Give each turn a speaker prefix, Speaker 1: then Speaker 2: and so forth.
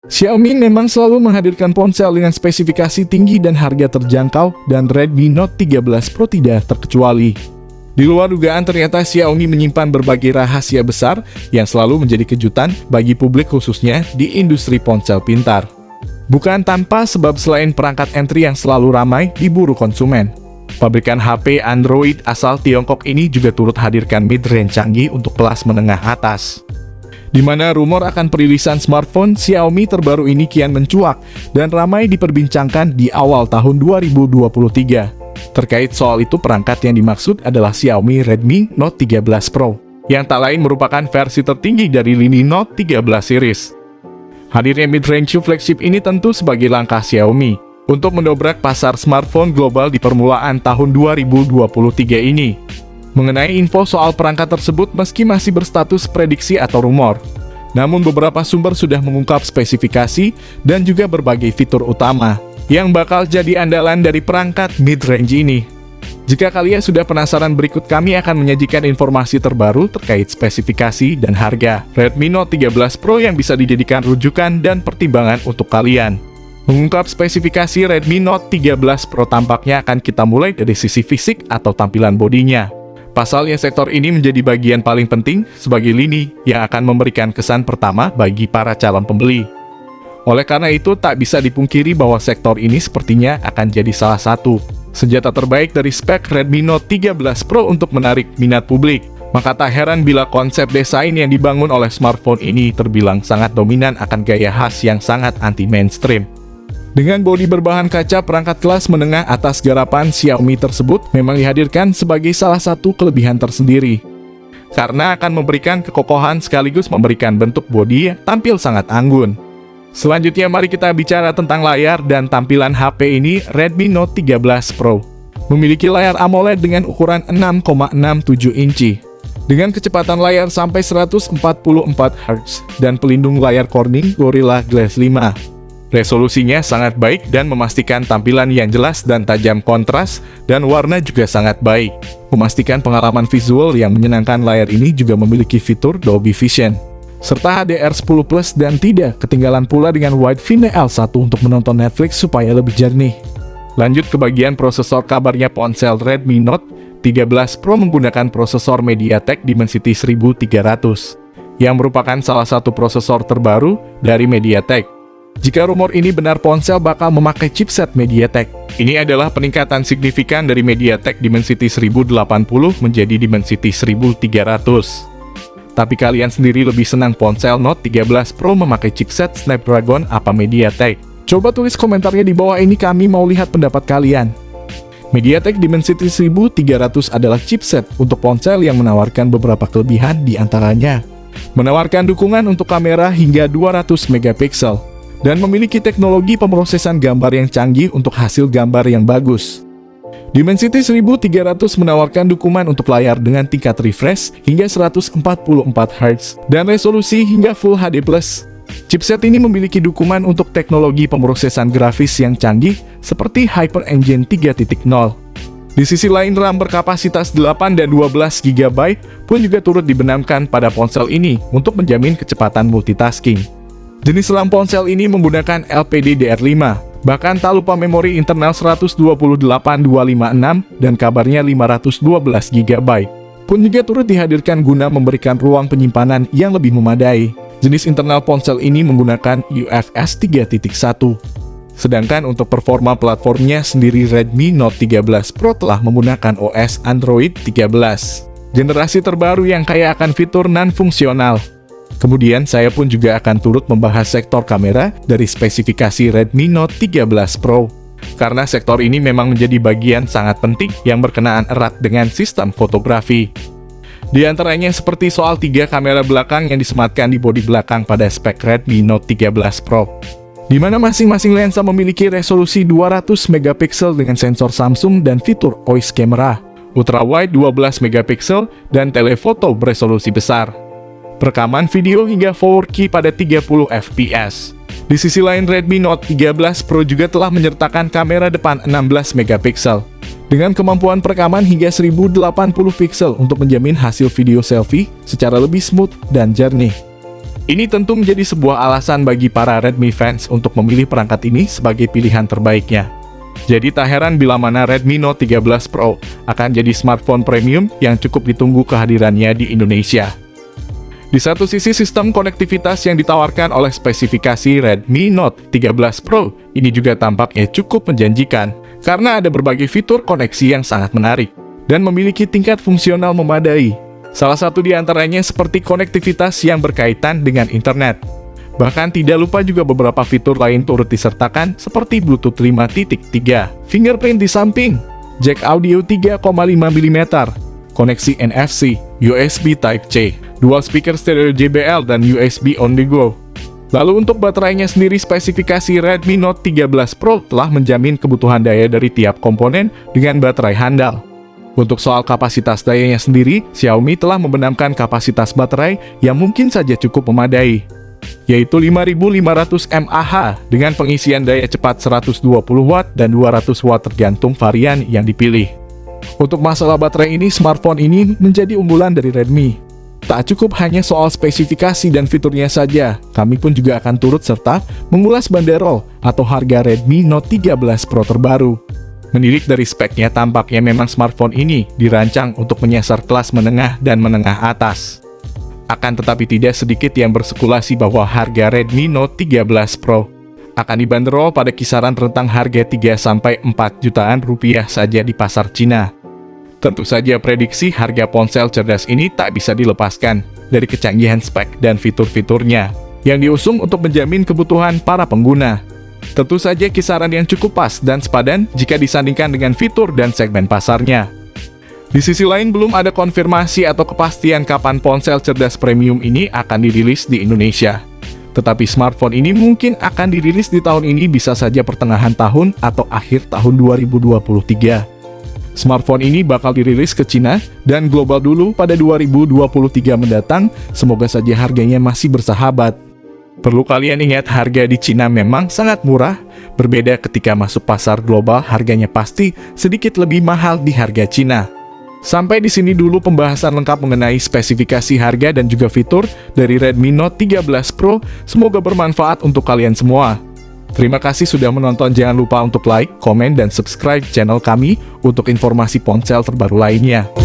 Speaker 1: Xiaomi memang selalu menghadirkan ponsel dengan spesifikasi tinggi dan harga terjangkau, dan Redmi Note 13 Pro tidak terkecuali. Di luar dugaan, ternyata Xiaomi menyimpan berbagai rahasia besar yang selalu menjadi kejutan bagi publik, khususnya di industri ponsel pintar. Bukan tanpa sebab, selain perangkat entry yang selalu ramai diburu konsumen, pabrikan HP Android asal Tiongkok ini juga turut hadirkan mid-range canggih untuk kelas menengah atas, di mana rumor akan perilisan smartphone Xiaomi terbaru ini kian mencuat dan ramai diperbincangkan di awal tahun 2023. Terkait soal itu, perangkat yang dimaksud adalah Xiaomi Redmi Note 13 Pro, yang tak lain merupakan versi tertinggi dari lini Note 13 series. Hadirnya mid-range flagship ini tentu sebagai langkah Xiaomi untuk mendobrak pasar smartphone global di permulaan tahun 2023 ini. Mengenai info soal perangkat tersebut, meski masih berstatus prediksi atau rumor, namun beberapa sumber sudah mengungkap spesifikasi dan juga berbagai fitur utama yang bakal jadi andalan dari perangkat mid-range ini. Jika kalian sudah penasaran, berikut kami akan menyajikan informasi terbaru terkait spesifikasi dan harga Redmi Note 13 Pro yang bisa dijadikan rujukan dan pertimbangan untuk kalian. Mengungkap spesifikasi Redmi Note 13 Pro, tampaknya akan kita mulai dari sisi fisik atau tampilan bodinya. Pasalnya, sektor ini menjadi bagian paling penting sebagai lini yang akan memberikan kesan pertama bagi para calon pembeli. Oleh karena itu, tak bisa dipungkiri bahwa sektor ini sepertinya akan jadi salah satu senjata terbaik dari spek Redmi Note 13 Pro untuk menarik minat publik. Maka tak heran bila konsep desain yang dibangun oleh smartphone ini terbilang sangat dominan akan gaya khas yang sangat anti-mainstream. Dengan bodi berbahan kaca, perangkat kelas menengah atas garapan Xiaomi tersebut memang dihadirkan sebagai salah satu kelebihan tersendiri, karena akan memberikan kekokohan sekaligus memberikan bentuk bodi yang tampil sangat anggun. Selanjutnya, mari kita bicara tentang layar dan tampilan HP ini. Redmi Note 13 Pro memiliki layar AMOLED dengan ukuran 6,67 inci, dengan kecepatan layar sampai 144 Hz dan pelindung layar Corning Gorilla Glass 5. Resolusinya sangat baik dan memastikan tampilan yang jelas dan tajam, kontras dan warna juga sangat baik. Memastikan pengalaman visual yang menyenangkan, layar ini juga memiliki fitur Dolby Vision serta HDR10 Plus, dan tidak ketinggalan pula dengan Wide View L1 untuk menonton Netflix supaya lebih jernih. Lanjut ke bagian prosesor, kabarnya ponsel Redmi Note 13 Pro menggunakan prosesor MediaTek Dimensity 1300 yang merupakan salah satu prosesor terbaru dari MediaTek. Jika rumor ini benar, ponsel bakal memakai chipset MediaTek. Ini adalah peningkatan signifikan dari MediaTek Dimensity 1080 menjadi Dimensity 1300. Tapi kalian sendiri lebih senang ponsel Note 13 Pro memakai chipset Snapdragon apa MediaTek? Coba tulis komentarnya di bawah ini, kami mau lihat pendapat kalian. MediaTek Dimensity 1300 adalah chipset untuk ponsel yang menawarkan beberapa kelebihan, di antaranya menawarkan dukungan untuk kamera hingga 200 megapiksel dan memiliki teknologi pemrosesan gambar yang canggih untuk hasil gambar yang bagus. Dimensity 1300 menawarkan dukungan untuk layar dengan tingkat refresh hingga 144 Hz dan resolusi hingga Full HD+. Chipset ini memiliki dukungan untuk teknologi pemrosesan grafis yang canggih seperti Hyper Engine 3.0. Di sisi lain, RAM berkapasitas 8 dan 12 GB pun juga turut dibenamkan pada ponsel ini untuk menjamin kecepatan multitasking. Jenis RAM ponsel ini menggunakan LPDDR5, bahkan tak lupa memori internal 128.256 dan kabarnya 512 GB pun juga turut dihadirkan guna memberikan ruang penyimpanan yang lebih memadai. Jenis internal ponsel ini menggunakan UFS 3.1. Sedangkan untuk performa platformnya sendiri, Redmi Note 13 Pro telah menggunakan OS Android 13, generasi terbaru yang kaya akan fitur non-fungsional. Kemudian saya pun juga akan turut membahas sektor kamera dari spesifikasi Redmi Note 13 Pro, karena sektor ini memang menjadi bagian sangat penting yang berkenaan erat dengan sistem fotografi. Di antaranya seperti soal 3 kamera belakang yang disematkan di bodi belakang pada spek Redmi Note 13 Pro, di mana masing-masing lensa memiliki resolusi 200 megapiksel dengan sensor Samsung dan fitur OIS camera, ultra wide 12 megapiksel dan telefoto beresolusi besar, rekaman video hingga 4K pada 30 fps. Di sisi lain, Redmi Note 13 Pro juga telah menyertakan kamera depan 16 megapiksel dengan kemampuan perekaman hingga 1080 pixel untuk menjamin hasil video selfie secara lebih smooth dan jernih. Ini tentu menjadi sebuah alasan bagi para Redmi fans untuk memilih perangkat ini sebagai pilihan terbaiknya. Jadi tak heran bila mana Redmi Note 13 Pro akan jadi smartphone premium yang cukup ditunggu kehadirannya di Indonesia. Di satu sisi, sistem konektivitas yang ditawarkan oleh spesifikasi Redmi Note 13 Pro ini juga tampaknya cukup menjanjikan karena ada berbagai fitur koneksi yang sangat menarik dan memiliki tingkat fungsional memadai. Salah satu di antaranya seperti konektivitas yang berkaitan dengan internet. Bahkan tidak lupa juga beberapa fitur lain turut disertakan seperti Bluetooth 5.3, fingerprint di samping, jack audio 3,5 mm, koneksi NFC, USB Type-C, dual speaker stereo JBL, dan USB on the go. Lalu untuk baterainya sendiri, spesifikasi Redmi Note 13 Pro telah menjamin kebutuhan daya dari tiap komponen dengan baterai handal. Untuk soal kapasitas dayanya sendiri, Xiaomi telah membenamkan kapasitas baterai yang mungkin saja cukup memadai, yaitu 5500 mAh dengan pengisian daya cepat 120 Watt dan 200 Watt tergantung varian yang dipilih. Untuk masalah baterai ini, smartphone ini menjadi unggulan dari Redmi. Tak cukup hanya soal spesifikasi dan fiturnya saja, kami pun juga akan turut serta mengulas banderol atau harga Redmi Note 13 Pro terbaru. Menilik dari speknya, tampaknya memang smartphone ini dirancang untuk menyasar kelas menengah dan menengah atas. Akan tetapi tidak sedikit yang berspekulasi bahwa harga Redmi Note 13 Pro akan dibanderol pada kisaran rentang harga 3-4 jutaan rupiah saja di pasar Cina. Tentu saja prediksi harga ponsel cerdas ini tak bisa dilepaskan dari kecanggihan spek dan fitur-fiturnya yang diusung untuk menjamin kebutuhan para pengguna. Tentu saja kisaran yang cukup pas dan sepadan jika disandingkan dengan fitur dan segmen pasarnya. Di sisi lain, belum ada konfirmasi atau kepastian kapan ponsel cerdas premium ini akan dirilis di Indonesia. Tetapi smartphone ini mungkin akan dirilis di tahun ini, bisa saja pertengahan tahun atau akhir tahun 2023. Smartphone ini bakal dirilis ke Cina dan global dulu pada 2023 mendatang, semoga saja harganya masih bersahabat. Perlu kalian ingat, harga di Cina memang sangat murah, berbeda ketika masuk pasar global harganya pasti sedikit lebih mahal di harga Cina. Sampai di sini dulu pembahasan lengkap mengenai spesifikasi harga dan juga fitur dari Redmi Note 13 Pro, semoga bermanfaat untuk kalian semua. Terima kasih sudah menonton, jangan lupa untuk like, komen, dan subscribe channel kami untuk informasi ponsel terbaru lainnya.